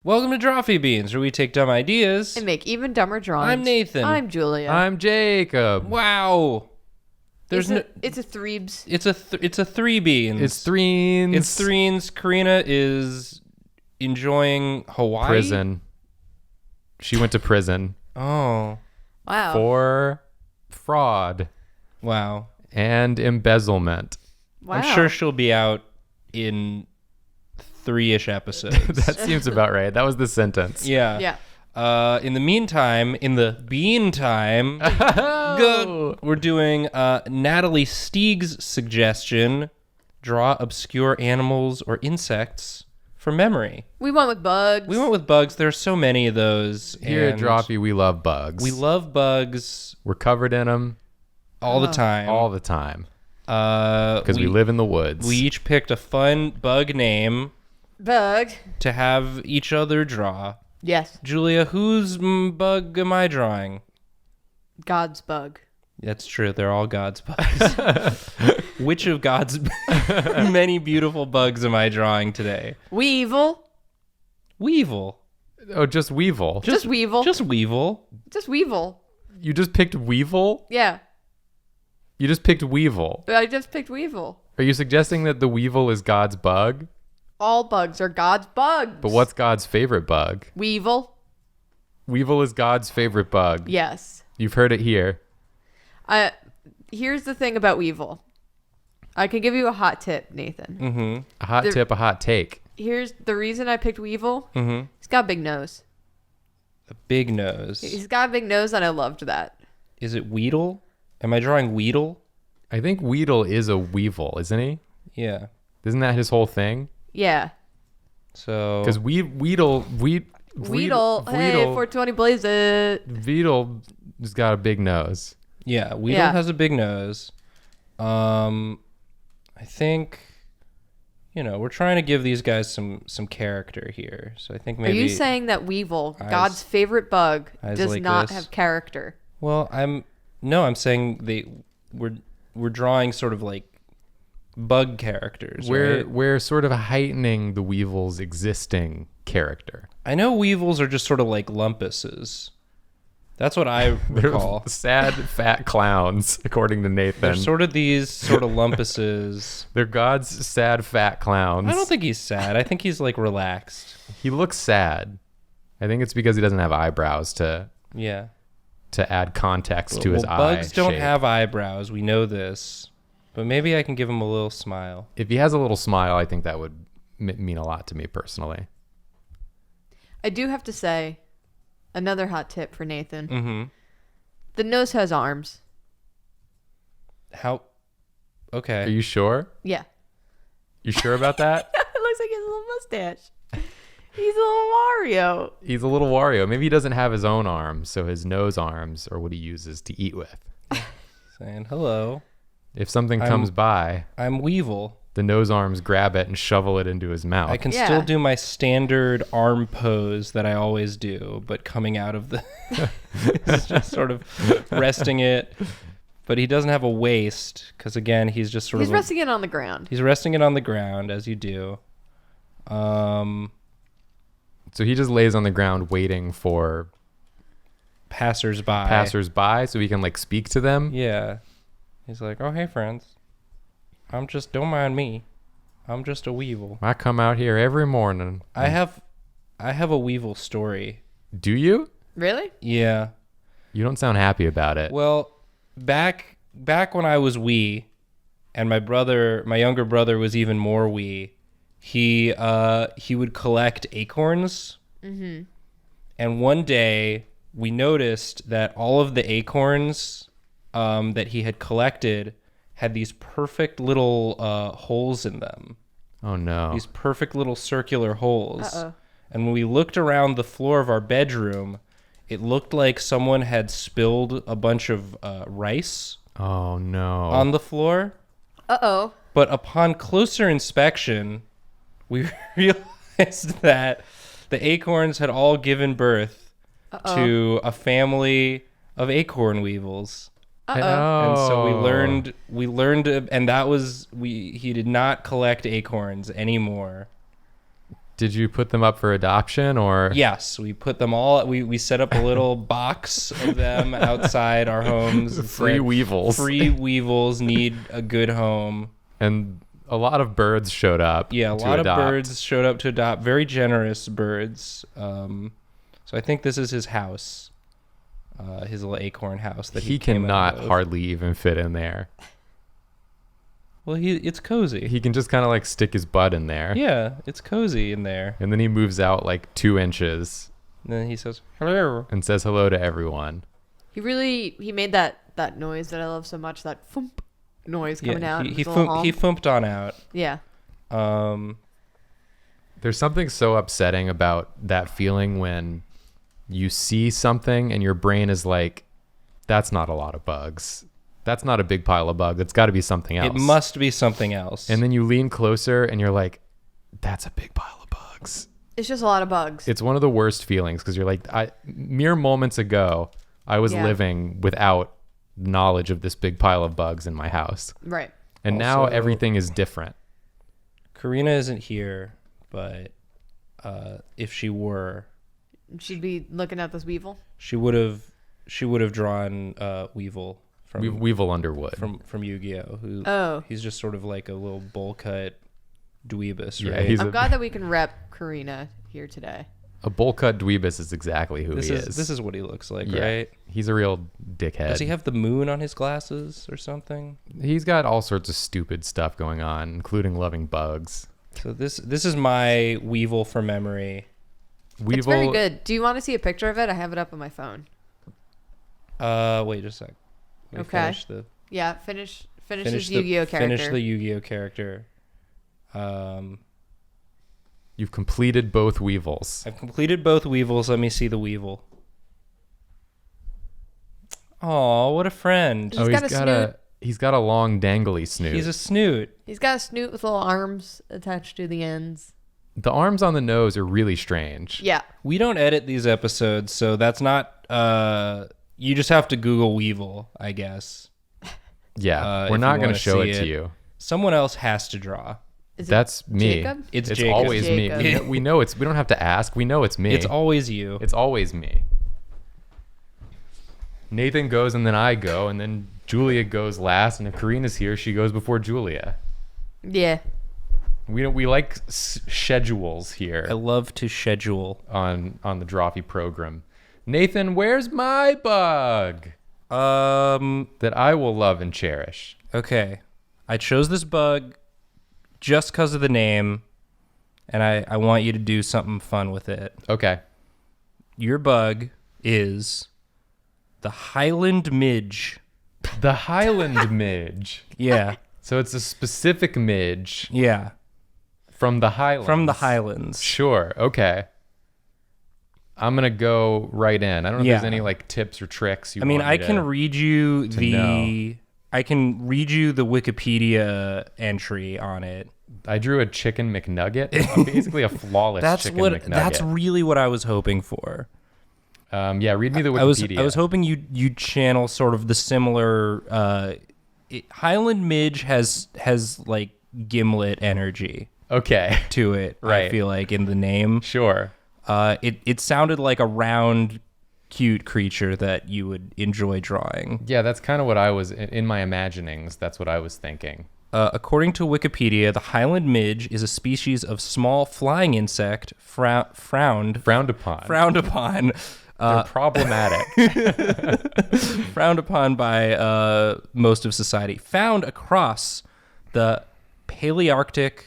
Welcome to Drawfee Beans, where we take dumb ideas and make even dumber drawings. I'm Nathan. I'm Julia. I'm Jacob. Wow. It's a threebs. It's a three beans. It's threens. It's threens. Karina is enjoying Hawaii. Prison. She went to prison. Oh. Wow. For fraud Wow. and embezzlement. Wow. I'm sure she'll be out in 3-ish episodes. That seems about right. That was the sentence. Yeah. Yeah. In the meantime, Oh. we're doing Natalie Steeg's suggestion: draw obscure animals or insects for memory. We went with bugs. We went with bugs. There are so many of those. Here at and Drawfee, we love bugs. we love bugs We're covered in them all the time. all the time Because we live in the woods. We each picked a fun bug name Bug. to have each other draw. Yes. Julia, whose bug am I drawing? God's bug. That's true. They're all God's bugs. Which of God's many beautiful bugs am I drawing today? Weevil. Weevil. Oh, just Weevil. Just Weevil. Just Weevil. Just Weevil. You just picked Weevil? Yeah. You just picked Weevil. I just picked Weevil. Are you suggesting that the Weevil is God's bug? All bugs are God's bugs. But what's God's favorite bug? Weevil. Weevil is God's favorite bug. Yes. You've heard it here. Here's the thing about Weevil. I can give you a hot tip, Nathan. Mm-hmm. A hot tip, a hot take. Here's the reason I picked Weevil. Mm-hmm. He's got a big nose. A big nose. He's got a big nose, and I loved that. Is it Weedle? Am I drawing Weedle? I think Weedle is a Weevil, isn't he? Yeah. Isn't that his whole thing? Yeah. So. Because Weedle, Hey, 420 blaze it. Weedle has got a big nose. Yeah, Weedle Yeah. has a big nose. I think, we're trying to give these guys some character here. So I think maybe. Are you saying that Weevil, Eyes- God's favorite bug, eyes does like not this? have character? Well, I'm saying we're drawing sort of like bug characters. Right? We're sort of heightening the Weevil's existing character. I know weevils are just sort of like lumpuses. That's what I They're recall. sad, fat clowns, according to Nathan. They're sort of these sort of lumpuses. They're God's sad, fat clowns. I don't think he's sad. I think he's like relaxed. He looks sad. I think it's because he doesn't have eyebrows to Yeah. add context to his eye bugs don't shape. have eyebrows. We know this. But maybe I can give him a little smile. If he has a little smile, I think that would mean a lot to me personally. I do have to say, another hot tip for Nathan. Mm-hmm. The nose has arms. How? Okay. Are you sure? Yeah. You sure about that? It looks like he has a little mustache. He's a little Wario. He's a little Wario. Maybe he doesn't have his own arms, so his nose arms are what he uses to eat with. Saying hello. If something comes by, I'm Weevil. the nose arms grab it and shovel it into his mouth. I can Yeah. still do my standard arm pose that I always do, but coming out of the it's just sort of resting it. But he doesn't have a waist because again, he's just sort He's of resting it on the ground. he's resting it on the ground as you do. So he just lays on the ground waiting for Passersby. so he can like speak to them. Yeah. He's like, "Oh, hey friends. Don't mind me. I'm just a weevil." I come out here every morning. I have a weevil story. Do you? Really? Yeah. You don't sound happy about it. Well, back when I was wee, and my younger brother was even more wee, he would collect acorns. Mm-hmm. And one day we noticed that all of the acorns that he had collected had these perfect little holes in them. Oh no. These perfect little circular holes. Uh-oh. And when we looked around the floor of our bedroom, it looked like someone had spilled a bunch of rice Oh no. on the floor. Uh-oh. But upon closer inspection, we realized that the acorns had all given birth to a family of acorn weevils. Uh-oh. And so we learned, and that was, he did not collect acorns anymore. Did you put them up for adoption or? Yes, we put them all. We set up a little box of them outside our homes. Free weevils. Free weevils need a good home. And a lot of birds showed up. Yeah, a lot of birds showed up to adopt. Very generous birds. So I think this is his house, his little acorn house that he came cannot out of. hardly even fit in there. Well, it's cozy. He can just kind of like stick his butt in there. Yeah, it's cozy in there. And then he moves out like 2 inches And then he says, "Hello." and says hello to everyone. He made that noise that I love so much, that thump noise coming out. He thumped on out. Yeah. There's something so upsetting about that feeling when you see something and your brain is like, that's not a lot of bugs. That's not a big pile of bugs. It's got to be something else. It must be something else. And then you lean closer and you're like, that's a big pile of bugs. It's just a lot of bugs. It's one of the worst feelings because you're like, mere moments ago, I was living without knowledge of this big pile of bugs in my house. Right. And now everything is different. Karina isn't here, but if she were, She'd be looking at this weevil. she would have drawn Weevil from Weevil Underwood. from Yu-Gi-Oh. Oh. He's just sort of like a little bowl cut dweebus, Yeah, right? he's I'm glad that we can rep Karina here today. a bowl cut dweebus is exactly who he is. This is what he looks like, Yeah. right? He's a real dickhead. Does he have the moon on his glasses or something? He's got all sorts of stupid stuff going on, including loving bugs. So this is my Weevil for memory. Weevil, It's very good. Do you want to see a picture of it? I have it up on my phone. Wait just a sec. Let me Okay. finish the Yeah, finish his Yu-Gi-Oh character. Finish the Yu-Gi-Oh character. You've completed both Weevils. I've completed both Weevils. Let me see the Weevil. Oh, what a friend. He's got a snoot. He's got a long dangly snoot. He's a snoot. He's got a snoot with little arms attached to the ends. The arms on the nose are really strange. Yeah. We don't edit these episodes, so that's not you just have to Google Weevil, I guess. Yeah, If we're you not going wanna to show see it to it. you. Someone else has to draw. Is it That's me. Jacob? It's It's Jacob. always Jacob. me. We know it's. We don't have to ask. We know it's me. It's always you. It's always me. Nathan goes and then I go and then Julia goes last, and if Karina's here, she goes before Julia. Yeah. We like schedules here I love to schedule. on the Drawfee program. Nathan, where's my bug that I will love and cherish? Okay. I chose this bug just because of the name, and I want you to do something fun with it. Okay. Your bug is the Highland Midge. The Highland Midge. Yeah. So it's a specific midge Yeah. from the Highlands. From the Highlands. Sure. Okay. I'm going to go right in. I don't know if Yeah. there's any like tips or tricks you I mean, want I me can to- read you know. I can read you the Wikipedia entry on it. I drew a chicken McNugget. Basically a flawless chicken McNugget. That's really what I was hoping for. Yeah, read me the Wikipedia. I was hoping you'd channel sort of the similar Highland Midge has like Gimlet energy Okay. to it. Right. I feel like in the name. Sure. It sounded like a round, cute creature that you would enjoy drawing. Yeah, that's kind of what I was in my imaginings. That's what I was thinking. According to Wikipedia, the Highland Midge is a species of small flying insect frowned upon. They're problematic. Frowned upon by most of society. Found across the Palearctic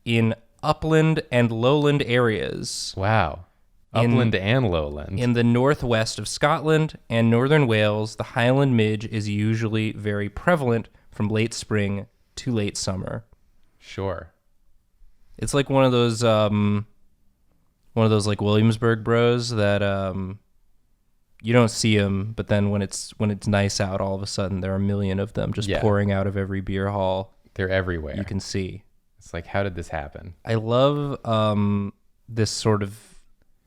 in upland and lowland areas. Wow. Upland and lowland. In the northwest of Scotland and northern Wales, the Highland Midge is usually very prevalent from late spring to late summer. Sure. It's like one of those like Williamsburg bros that you don't see them, but then when it's nice out, all of a sudden there are a million of them just pouring out of every beer hall. They're everywhere. You can see. It's like, how did this happen? I love this sort of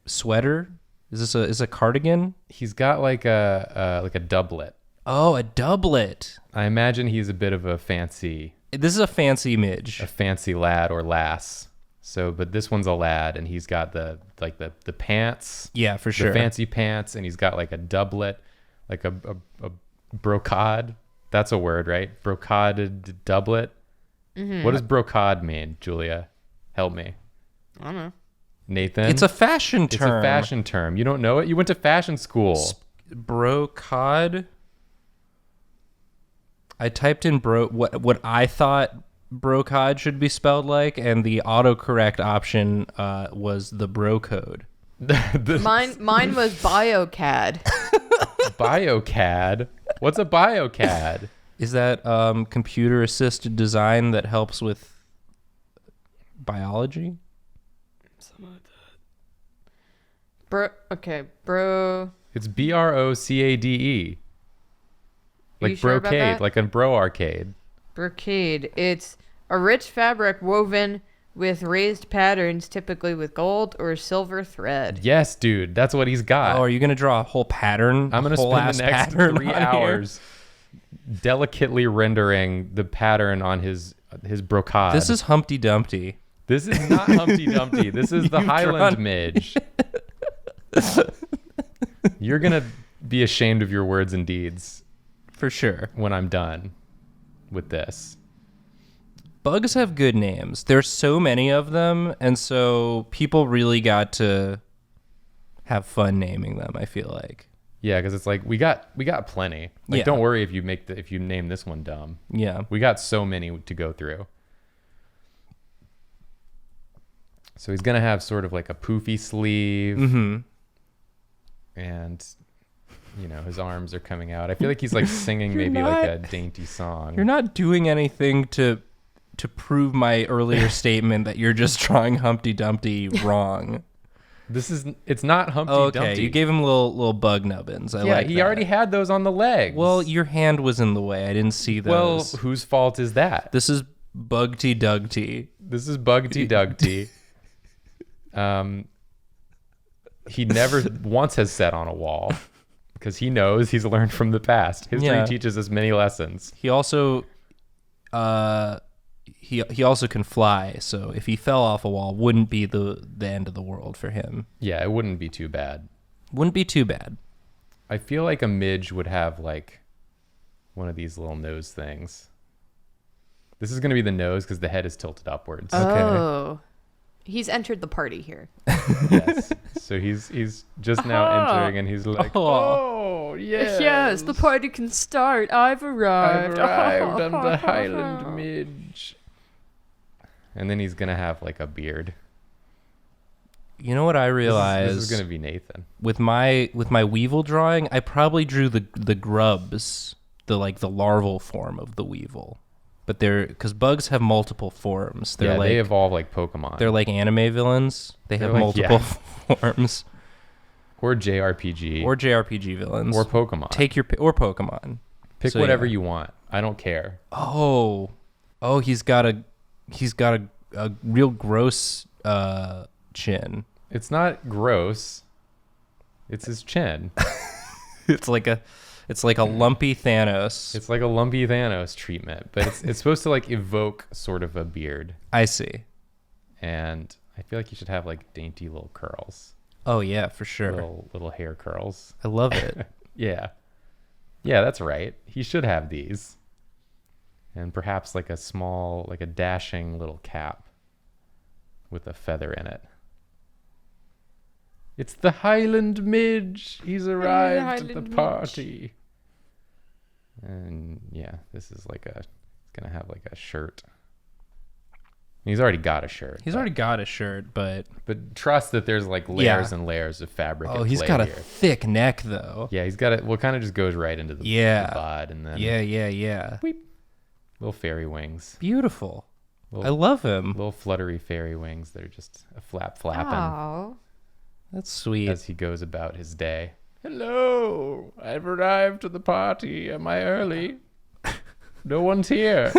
sweater. Is this a cardigan? He's got like a doublet. Oh, a doublet. I imagine he's a bit of a fancy This is a fancy midge. lad or lass. So, but this one's a lad, and he's got the pants. Yeah, for sure. The fancy pants, and he's got like a doublet, like a brocade. That's a word, right? Brocaded doublet. Mm-hmm. What does brocade mean, Julia? Help me. I don't know. Nathan? It's a fashion term. It's a fashion term. You don't know it? You went to fashion school. Brocade. I typed in what I thought brocade should be spelled like, and the autocorrect option was the bro code. Mine was BioCAD. BioCAD? What's a BioCAD? Is that computer assisted design that helps with biology? Something like that. Bro. It's BROCADE. Like sure brocade, like a bro arcade. Brocade. It's a rich fabric woven with raised patterns, typically with gold or silver thread. Yes, dude. That's what he's got. Oh, are you going to draw a whole pattern? I'm going to spend the next 3 hours delicately rendering the pattern on his brocade. This is Humpty Dumpty. This is not Humpty Dumpty. This is the Highland Midge. You're going to be ashamed of your words and deeds. For sure. When I'm done with this. Bugs have good names. There's so many of them, and so people really got to have fun naming them, I feel like. Yeah, because it's like we got plenty. Like, don't worry if you name this one dumb. Yeah. We got so many to go through. So he's gonna have sort of like a poofy sleeve. Mm-hmm. And his arms are coming out. I feel like he's like singing maybe like a dainty song. You're not doing anything to prove my earlier statement that you're just drawing Humpty Dumpty wrong. It's not Humpty Dumpty. Okay, you gave him little bug nubbins. I like he that. already had those on the legs. Well, your hand was in the way. I didn't see those. Well, whose fault is that? This is Bugty Dugty. This is Bugty Dugty. He never once has sat on a wall. Because he knows he's learned from the past. History teaches us many lessons. He also, he also can fly. So if he fell off a wall, wouldn't be the end of the world for him. Yeah, it wouldn't be too bad. Wouldn't be too bad. I feel like a midge would have like one of these little nose things. This is going to be the nose because the head is tilted upwards. Oh. He's entered the party here. Yes. So he's just now entering, and he's like, oh, yes. Yes, the party can start. I've arrived. On the Highland Midge. And then he's going to have like a beard. You know what I realized? This is going to be Nathan. With my weevil drawing, I probably drew the grubs, the larval form of the weevil. But because bugs have multiple forms. They evolve like Pokemon. They're like anime villains. They have multiple forms. Or JRPG villains. Or Pokemon. Or Pokemon. Pick whatever you want. I don't care. Oh, he's got a real gross chin. It's not gross. It's his chin. It's like a lumpy Thanos. It's like a lumpy Thanos treatment, but it's supposed to like evoke sort of a beard. I see. And I feel like you should have like dainty little curls. Oh yeah, for sure. Little hair curls. I love it. Yeah. Yeah, that's right. He should have these. And perhaps like a dashing little cap with a feather in it. It's the Highland Midge. He's arrived at the party. And yeah, this is it's gonna have like a shirt. He's already got a shirt. but trust that there's like layers and layers of fabric. Oh, he's got a thick neck though. Yeah, he's got it. Well, kind of just goes right into the bod, and then yeah. Weep. Little fairy wings. Beautiful. I love him. Little fluttery fairy wings that are just a flapping. Oh, that's sweet. As he goes about his day. Hello, I've arrived to the party. Am I early? No one's here.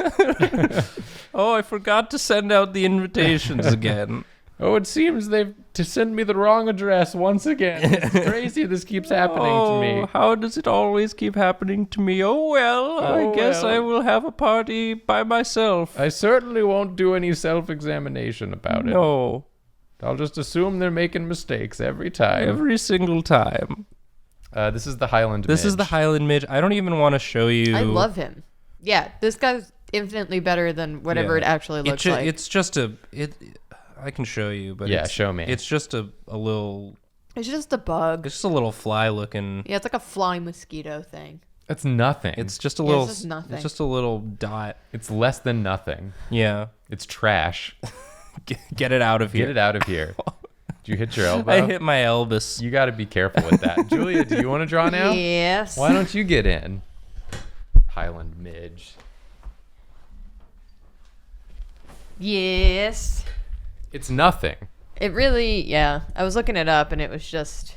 Oh, I forgot to send out the invitations again. Oh, it seems they've to send me the wrong address once again. It's crazy. This keeps happening to me. How does it always keep happening to me? Oh, well, I guess I will have a party by myself. I certainly won't do any self-examination about it. No. I'll just assume they're making mistakes every time. Every single time. This is the Highland Midge. This is the Highland Midge. I don't even want to show you. I love him. Yeah, this guy's infinitely better than whatever it actually looks like. It's just I can show you, but show me. It's just a little. It's just a bug. It's just a little fly looking. Yeah, it's like a flying mosquito thing. It's nothing. It's just a little. It's just nothing. It's just a little dot. It's less than nothing. Yeah. It's trash. Get it out of here. Get it out of here. Did you hit your elbow? I hit my Elvis. You got to be careful with that. Julia, do you want to draw now? Yes. Why don't you get in? Highland Midge. Yes. It's nothing. It really, yeah. I was looking it up and it was just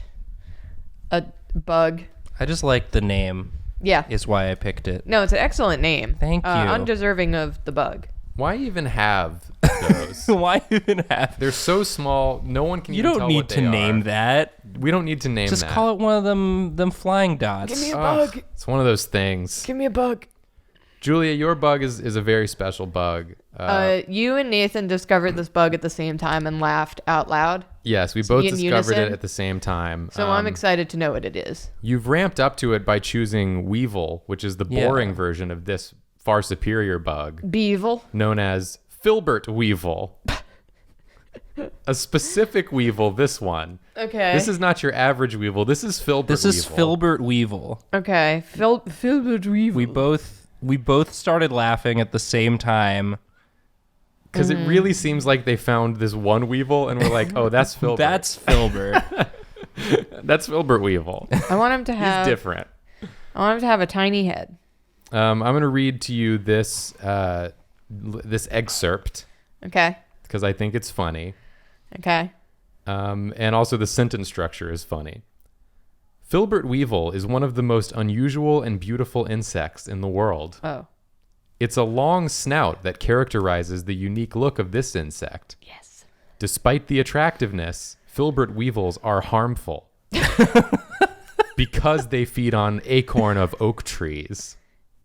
a bug. I just like the name. Yeah. Is why I picked it. No, it's an excellent name. Thank you. Undeserving of the bug. Why even have those? Why even have? They're so small. No one can. You even don't tell need what to they name are. that. We don't need to name Just that. call it one of them flying dots. Give me a Ugh, bug. it's one of those things. Give me a bug. Julia, your bug is a very special bug. You and Nathan discovered this bug at the same time and laughed out loud. Yes, we both in discovered unison? it at the same time. So I'm excited to know what it is. You've ramped up to it by choosing Weevil, which is the boring version of this far superior bug, Beevil. known as Filbert Weevil. A specific Weevil, this one. Okay. This is not your average Weevil. This is Filbert This Weevil. is Filbert Weevil. Okay. Filbert Weevil. We both started laughing at the same time. Because it really seems like they found this one Weevil and we're like, oh, that's Filbert. That's Filbert. That's Filbert Weevil. I want him to have. He's different. I want him to have a tiny head. I'm going to read to you this excerpt Okay. because I think it's funny. Okay. And also the sentence structure is funny. Filbert Weevil is one of the most unusual and beautiful insects in the world. Oh. It's a long snout that characterizes the unique look of this insect. Yes. Despite the attractiveness, Filbert Weevils are harmful because they feed on acorn of oak trees.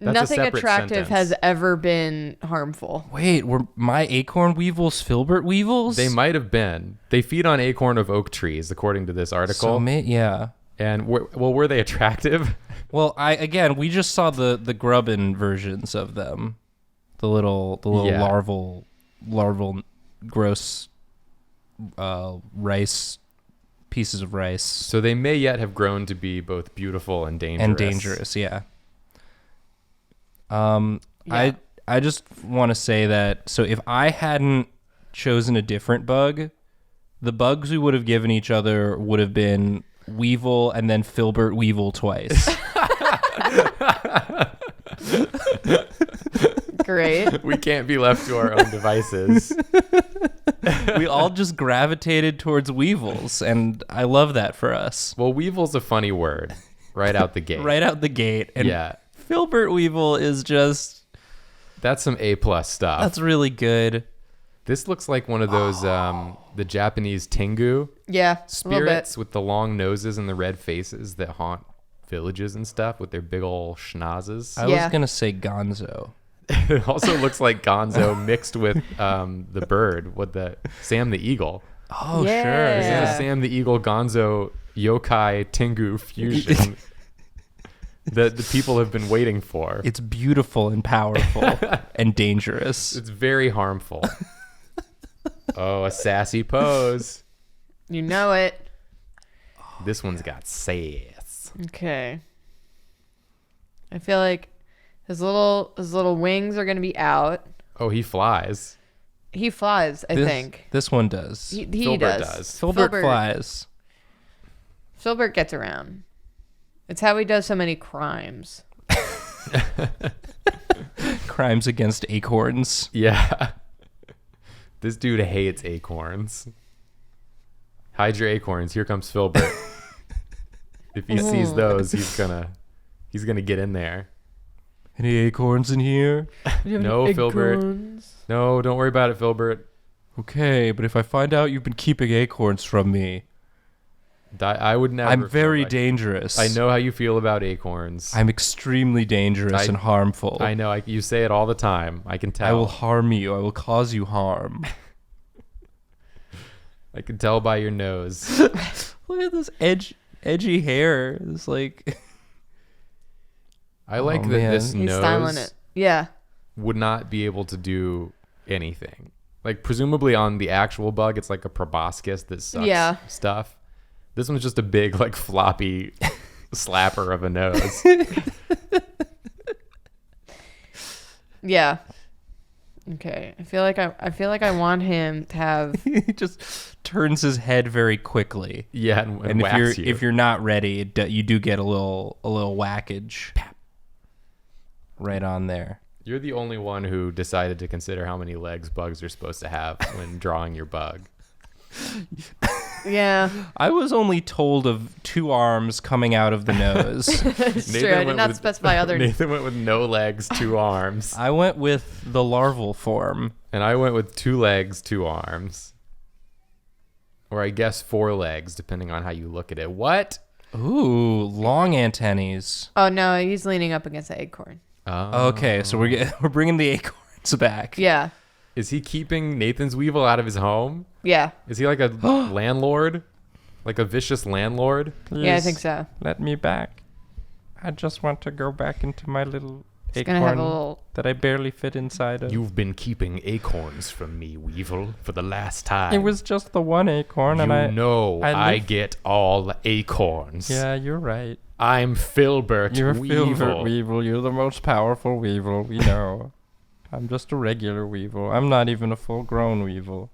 That's Nothing a separate attractive sentence. has ever been harmful. Wait, were my acorn weevils Filbert Weevils? They might have been. They feed on acorn of oak trees, according to this article. Yeah. And were they attractive? Well, we just saw the grubbin versions of them, the little Yeah. larval, gross, rice pieces of rice. So they may yet have grown to be both beautiful and dangerous. Yeah. I just want to say that. So if I hadn't chosen a different bug, the bugs we would have given each other would have been Weevil and then Filbert Weevil twice. Great. We can't be left to our own devices. We all just gravitated towards weevils, and I love that for us. Well, Weevil's a funny word right out the gate. Right out the gate. And Yeah. Filbert Weevil is just... That's some A+ stuff. That's really good. This looks like one of those the Japanese tengu Yeah. spirits with the long noses and the red faces that haunt villages and stuff with their big ol' schnozzes. I was going to say Gonzo. It also looks like Gonzo mixed with the bird, with the Sam the Eagle. Oh, Yeah. sure. This is a Sam the Eagle Gonzo yokai tengu fusion that the people have been waiting for. It's beautiful and powerful and dangerous. It's very harmful. Oh, a sassy pose. You know it. This one's got sass. Okay. I feel like his little wings are gonna be out. Oh, he flies. He flies, I think. This one does. He Filbert does. does. Filbert flies. Filbert gets around. It's how he does so many crimes. Crimes against acorns. Yeah. This dude hates acorns. Hide your acorns. Here comes Filbert. If he sees those, he's gonna get in there. Any acorns in here? No, Filbert. No, don't worry about it, Filbert. Okay, but if I find out you've been keeping acorns from me, I would never. I'm very dangerous. I know how you feel about acorns. I'm extremely dangerous and harmful. I know. You say it all the time. I can tell. I will harm you. I will cause you harm. I can tell by your nose. Look at this edgy hair. It's like... I like that man. this He's styling nose it. Yeah. would not be able to do anything. Like, presumably on the actual bug, it's like a proboscis that sucks stuff. This one's just a big, like, floppy slapper of a nose. Yeah. Okay. I feel like I want him to have. he just turns his head very quickly. Yeah, and whacks you. if you're not ready, you do get a little whackage. Right on there. You're the only one who decided to consider how many legs bugs are supposed to have when drawing your bug. Yeah. I was only told of 2 arms coming out of the nose. It's true. I did not specify other. Nathan went with no legs, 2 arms. I went with the larval form. And I went with 2 legs, 2 arms. Or I guess 4 legs, depending on how you look at it. What? Ooh, long antennae. Oh no, he's leaning up against the acorn. Oh. Okay, so we're bringing the acorns back. Yeah. Is he keeping Nathan's Weevil out of his home? Yeah. Is he like a landlord? Like a vicious landlord? Yeah, I think so. Let me back. I just want to go back into my little He's gonna have acorn a little. that I barely fit inside of. You've been keeping acorns from me, Weevil, for the last time. It was just the one acorn, and I I get all acorns. Yeah, you're right. I'm Filbert You're Weevil. Filbert Weevil. You're the most powerful weevil we know. I'm just a regular weevil. I'm not even a full-grown weevil.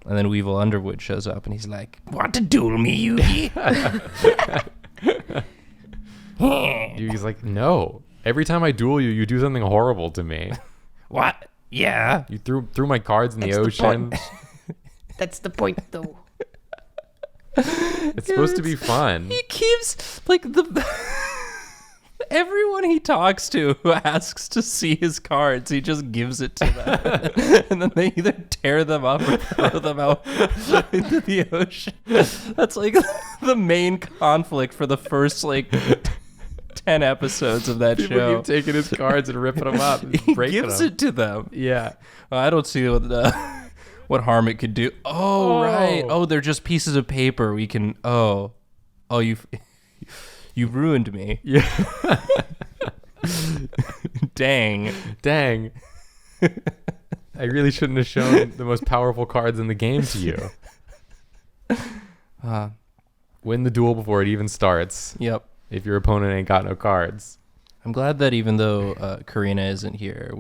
And then Weevil Underwood shows up, and he's like, "Want to duel me, Yugi?" Yugi's like, no. Every time I duel you, you do something horrible to me. What? Yeah. You threw my cards in the That's the ocean. point. That's the point, though. It's supposed to be fun. He keeps like everyone he talks to who asks to see his cards, he just gives it to them, and then they either tear them up or throw them out into the ocean. That's like the main conflict for the first 10 episodes of that People show. keep taking his cards and ripping them up. And He breaking gives them. it to them. Yeah. I don't see what harm it could do. Oh, right. Oh, they're just pieces of paper. We can. Oh, you ruined me. Yeah. Dang. I really shouldn't have shown the most powerful cards in the game to you. Win the duel before it even starts. Yep. If your opponent ain't got no cards. I'm glad that even though Karina isn't here,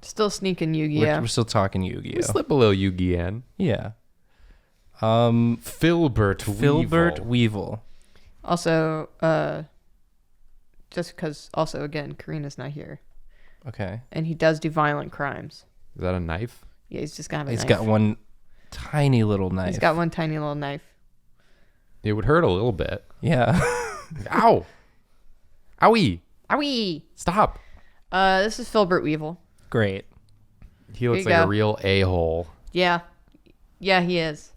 Still sneaking Yu-Gi-Oh. we're still talking Yu-Gi-Oh. We slip a little Yugi in. Yeah. Filbert Weevil. Also, just because, also, again, Karina's not here. Okay. And he does do violent crimes. Is that a knife? Yeah, he's just got a He's knife. got one tiny little knife. He's got one tiny little knife. It would hurt a little bit. Yeah. Ow! Owie! Owie! Stop! This is Filbert Weevil. Great. He looks you like a go. real a-hole. Yeah. Yeah, he is.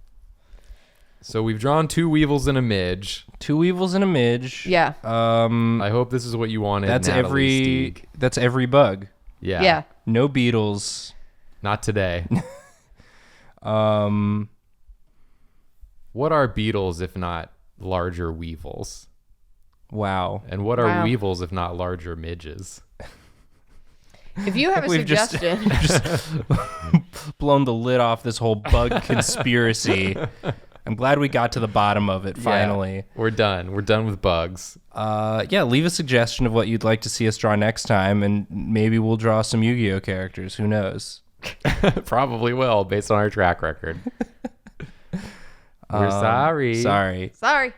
So we've drawn 2 Weevils and a Midge. 2 Weevils and a Midge. Yeah. I hope this is what you wanted. That's Natalie Steeg. that's every bug. Yeah. Yeah. No beetles. Not today. What are beetles if not larger weevils? Wow. And what are Wow. weevils if not larger midges? If you have a We've just- suggestion, Blown the lid off this whole bug conspiracy. I'm glad we got to the bottom of it finally. Yeah, we're done. We're done with bugs. Leave a suggestion of what you'd like to see us draw next time, and maybe we'll draw some Yu-Gi-Oh characters. Who knows? Probably will, based on our track record. We're sorry. Sorry. sorry.